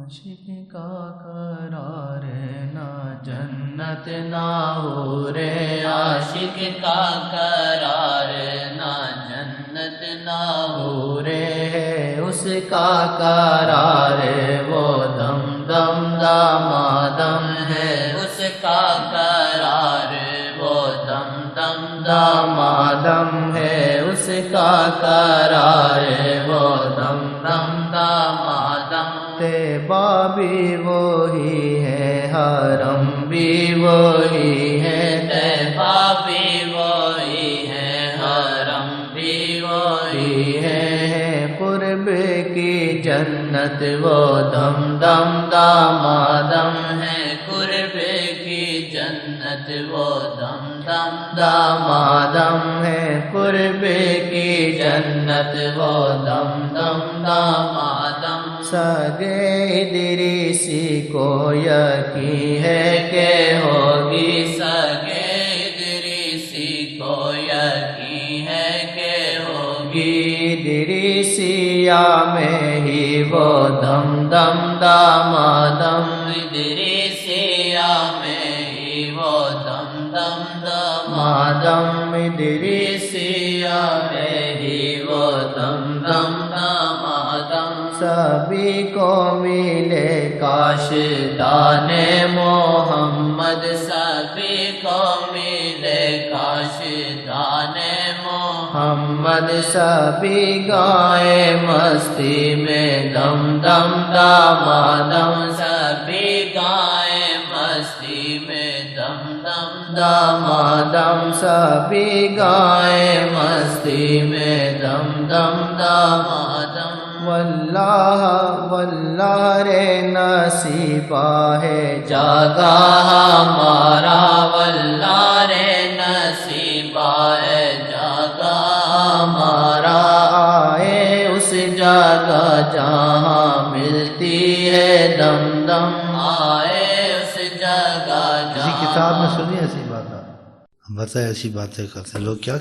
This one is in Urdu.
عاشق کا قرار نہ جنت نہ ہو رے، عاشق کا قرار نہ جنت نہ ہو رے، اس کا قرار وہ دم دم دامادم ہے، اس کا قرار وہ دم دم دامادم ہے، اس کا قرار وہ دم دم دامادم۔ طیبہ بھی وہی ہے، حرم بھی وہی ہے، طیبہ بھی وہی ہے، حرم بھی وہی ہے، قرب کی جنت وہ دم دم دامادم ہے، قرب کی جنت وہ دم دم دامادم ہے، قرب کی جنت وہ دم دم دامادم۔ سگے ادریسی کو یقین ہے کہ ہوگی، سگے ادریسی کو یقین ہے کہ ہوگی، ادریسیہ میں ہی وہ دم دم دامادم، ادریسیہ میں ہی وہ دم دم دامادم، ادریسیہ میں ہی وہ دم دم دامادم۔ سبھی کو ملے کاش دان محمد، سبھی کو ملے کاش دان محمد، سبھی گائے مستی میں دم دم دامادم، سبھی گائے مستی میں دم دم دامادم، سبھی گائے مستی میں دم دم دامادم۔ واللہ واللہ رے نصیبہ ہے جاگا ہمارا، واللہ رے نصیبہ ہے جاگا ہمارا، آئے اس جگہ جہاں ملتی ہے دم دم، آئے اس جگہ کسی جہاں۔ کتاب میں سنی ایسی بات؟ ہم بتائیں ایسی باتیں کرتے ہیں لوگ کیا